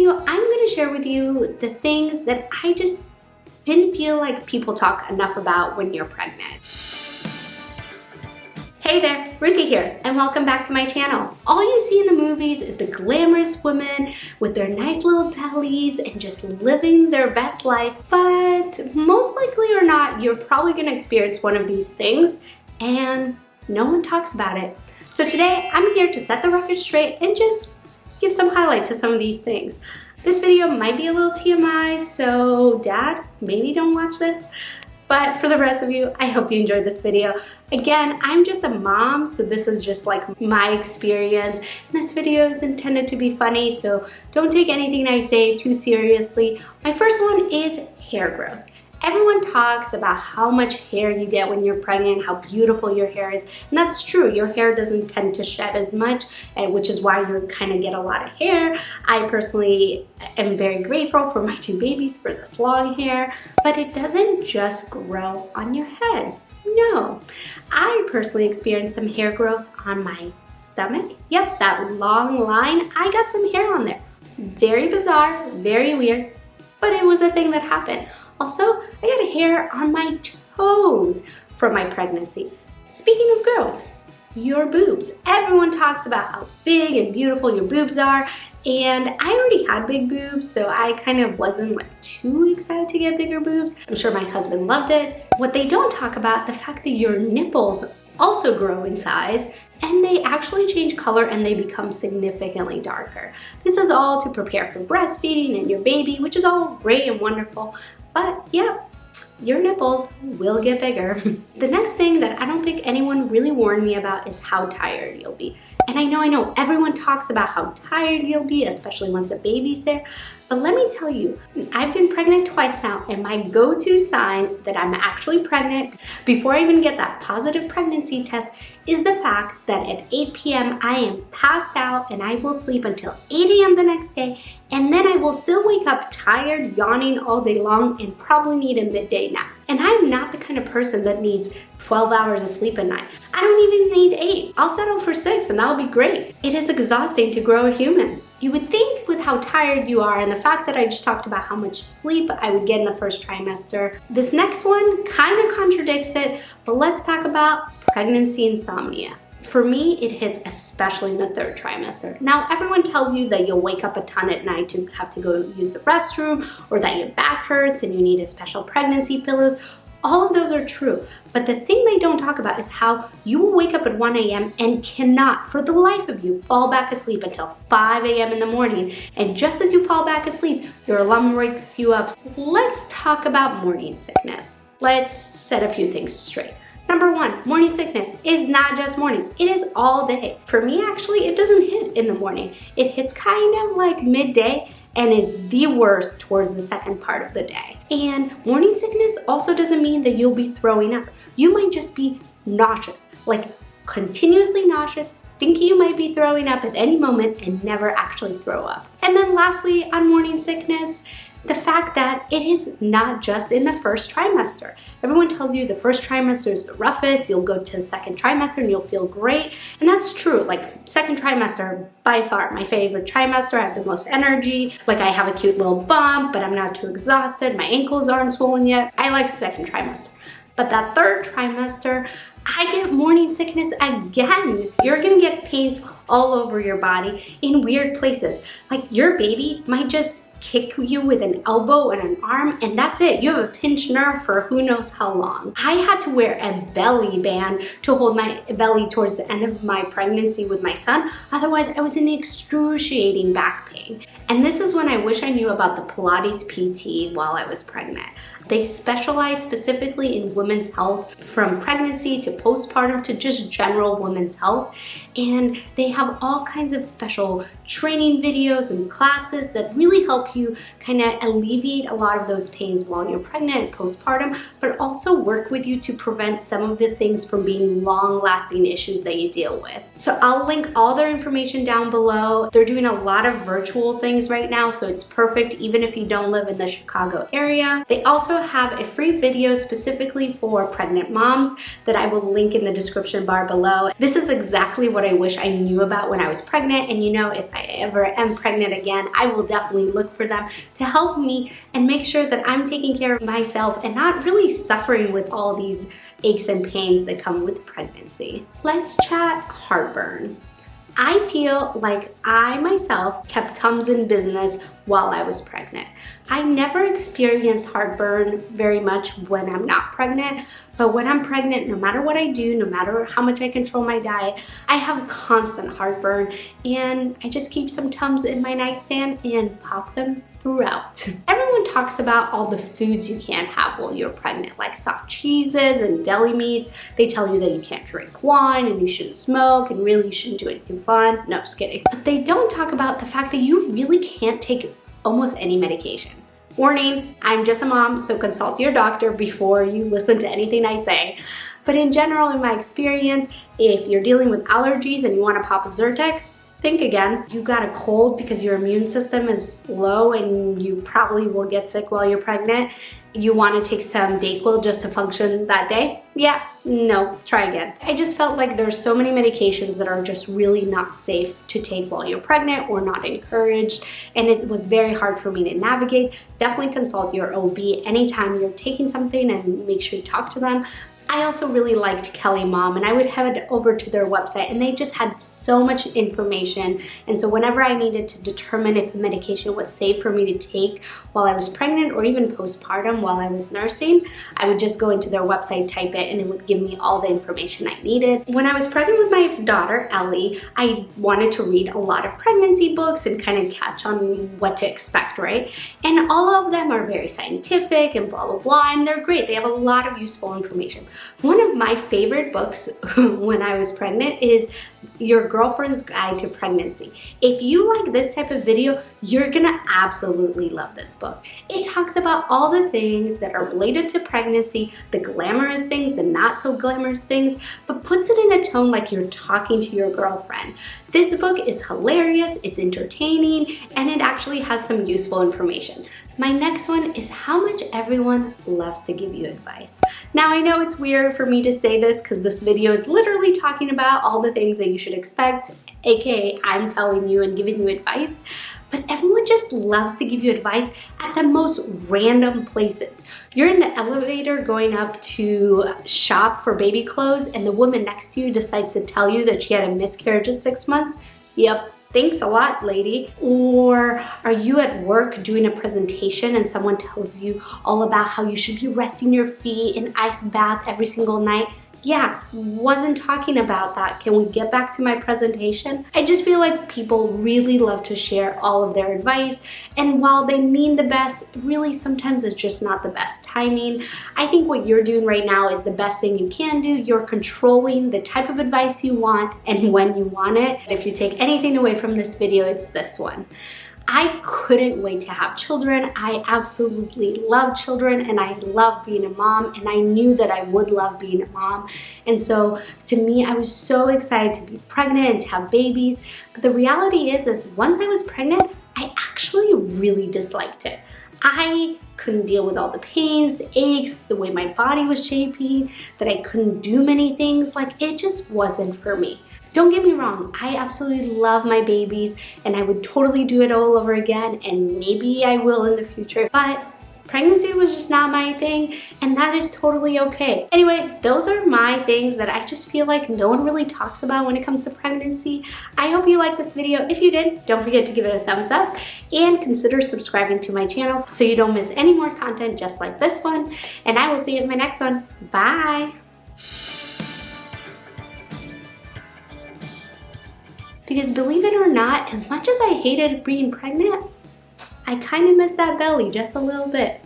video, I'm going to share with you the things that I just didn't feel like people talk enough about when you're pregnant. Hey there, Ruthie here, and welcome back to my channel. All you see in the movies is the glamorous women with their nice little bellies and just living their best life, but most likely or not, you're probably going to experience one of these things, and no one talks about it. So today, I'm here to set the record straight and just give some highlight to some of these things. This video might be a little TMI, so Dad, maybe don't watch this. But for the rest of you, I hope you enjoyed this video. Again, I'm just a mom, so this is just like my experience. And this video is intended to be funny, so don't take anything I say too seriously. My first one is hair growth. Everyone talks about how much hair you get when you're pregnant, how beautiful your hair is, and that's true. Your hair doesn't tend to shed as much, which is why you kind of get a lot of hair. I personally am very grateful for my two babies for this long hair, but it doesn't just grow on your head. No, I personally experienced some hair growth on my stomach. Yep, that long line, I got some hair on there. Very bizarre, very weird, but it was a thing that happened. Also, I got hair on my toes from my pregnancy. Speaking of growth, your boobs. Everyone talks about how big and beautiful your boobs are, and I already had big boobs, so I kind of wasn't like too excited to get bigger boobs. I'm sure my husband loved it. What they don't talk about, the fact that your nipples also grow in size, and they actually change color and they become significantly darker. This is all to prepare for breastfeeding and your baby, which is all great and wonderful, but yeah, your nipples will get bigger. The next thing that I don't think anyone really warned me about is how tired you'll be. And I know, everyone talks about how tired you'll be, especially once the baby's there. But let me tell you, I've been pregnant twice now, and my go-to sign that I'm actually pregnant, before I even get that positive pregnancy test, is the fact that at 8 p.m. I am passed out and I will sleep until 8 a.m. the next day, and then I will still wake up tired, yawning all day long, and probably need a midday nap. And I'm not the kind of person that needs 12 hours of sleep a night. I don't even need 8. I'll settle for 6 and that'll be great. It is exhausting to grow a human. You would think with how tired you are and the fact that I just talked about how much sleep I would get in the first trimester, this next one kind of contradicts it, but let's talk about pregnancy insomnia. For me, it hits especially in the third trimester. Now, everyone tells you that you'll wake up a ton at night to have to go use the restroom, or that your back hurts and you need a special pregnancy pillows. All of those are true, but the thing they don't talk about is how you will wake up at 1 a.m. and cannot, for the life of you, fall back asleep until 5 a.m. in the morning. And just as you fall back asleep, your alarm wakes you up. Let's talk about morning sickness. Let's set a few things straight. Number one, morning sickness is not just morning. It is all day. For me, actually, it doesn't hit in the morning. It hits kind of like midday and is the worst towards the second part of the day. And morning sickness also doesn't mean that you'll be throwing up. You might just be nauseous, like continuously nauseous, thinking you might be throwing up at any moment and never actually throw up. And then lastly, on morning sickness, the fact that it is not just in the first trimester. Everyone tells you the first trimester is the roughest, you'll go to the second trimester and you'll feel great. And that's true, like second trimester, by far my favorite trimester. I have the most energy, like I have a cute little bump, but I'm not too exhausted, my ankles aren't swollen yet. I like second trimester. But that third trimester, I get morning sickness again. You're gonna get pains all over your body in weird places. Like your baby might just kick you with an elbow and an arm, and that's it. You have a pinched nerve for who knows how long. I had to wear a belly band to hold my belly towards the end of my pregnancy with my son. Otherwise, I was in excruciating back pain. And this is when I wish I knew about the Pilates PT while I was pregnant. They specialize specifically in women's health, from pregnancy to postpartum to just general women's health. And they have all kinds of special training videos and classes that really help help you kind of alleviate a lot of those pains while you're pregnant and postpartum, but also work with you to prevent some of the things from being long-lasting issues that you deal with. So I'll link all their information down below. They're doing a lot of virtual things right now, so it's perfect even if you don't live in the Chicago area. They also have a free video specifically for pregnant moms that I will link in the description bar below. This is exactly what I wish I knew about when I was pregnant, and you know, if I ever am pregnant again, I will definitely look for them to help me and make sure that I'm taking care of myself and not really suffering with all these aches and pains that come with pregnancy. Let's chat heartburn. I feel like I myself kept Tums in business while I was pregnant. I never experience heartburn very much when I'm not pregnant, but when I'm pregnant, no matter what I do, no matter how much I control my diet, I have constant heartburn, and I just keep some Tums in my nightstand and pop them throughout. Everyone talks about all the foods you can't have while you're pregnant, like soft cheeses and deli meats. They tell you that you can't drink wine and you shouldn't smoke and really you shouldn't do anything fun. No, just kidding. But they don't talk about the fact that you really can't take almost any medication. Warning, I'm just a mom, so consult your doctor before you listen to anything I say. But in general, in my experience, if you're dealing with allergies and you want to pop a Zyrtec, think again. You got a cold because your immune system is low and you probably will get sick while you're pregnant. You want to take some Dayquil just to function that day? Yeah, no, try again. I just felt like there's so many medications that are just really not safe to take while you're pregnant or not encouraged, and it was very hard for me to navigate. Definitely consult your OB anytime you're taking something and make sure you talk to them. I also really liked Kelly Mom, and I would head over to their website, and they just had so much information. And so whenever I needed to determine if medication was safe for me to take while I was pregnant or even postpartum while I was nursing, I would just go into their website, type it, and it would give me all the information I needed. When I was pregnant with my daughter, Ellie, I wanted to read a lot of pregnancy books and kind of catch on what to expect, right? And all of them are very scientific and blah, blah, blah, and they're great. They have a lot of useful information. One of my favorite books when I was pregnant is Your Girlfriend's Guide to Pregnancy. If you like this type of video, you're gonna absolutely love this book. It talks about all the things that are related to pregnancy, the glamorous things, the not so glamorous things, but puts it in a tone like you're talking to your girlfriend. This book is hilarious, it's entertaining, and it actually has some useful information. My next one is How Much Everyone Loves to Give You Advice. Now I know it's weird for me to say this because this video is literally talking about all the things that you should expect, aka I'm telling you and giving you advice, but everyone just loves to give you advice at the most random places. You're in the elevator going up to shop for baby clothes and the woman next to you decides to tell you that she had a miscarriage at 6 months. Yep. Thanks a lot, lady. Or are you at work doing a presentation and someone tells you all about how you should be resting your feet in ice bath every single night? Yeah, wasn't talking about that. Can we get back to my presentation? I just feel like people really love to share all of their advice, and while they mean the best, really sometimes it's just not the best timing. I think what you're doing right now is the best thing you can do. You're controlling the type of advice you want and when you want it. If you take anything away from this video, it's this one. I couldn't wait to have children. I absolutely love children and I love being a mom, and I knew that I would love being a mom. And so to me, I was so excited to be pregnant and to have babies. But the reality is once I was pregnant, I actually really disliked it. I couldn't deal with all the pains, the aches, the way my body was shaping, that I couldn't do many things. Like, it just wasn't for me. Don't get me wrong, I absolutely love my babies and I would totally do it all over again, and maybe I will in the future, but pregnancy was just not my thing, and that is totally okay. Anyway, those are my things that I just feel like no one really talks about when it comes to pregnancy. I hope you liked this video. If you did, don't forget to give it a thumbs up and consider subscribing to my channel so you don't miss any more content just like this one, and I will see you in my next one. Bye! Because believe it or not, as much as I hated being pregnant, I kind of miss that belly just a little bit.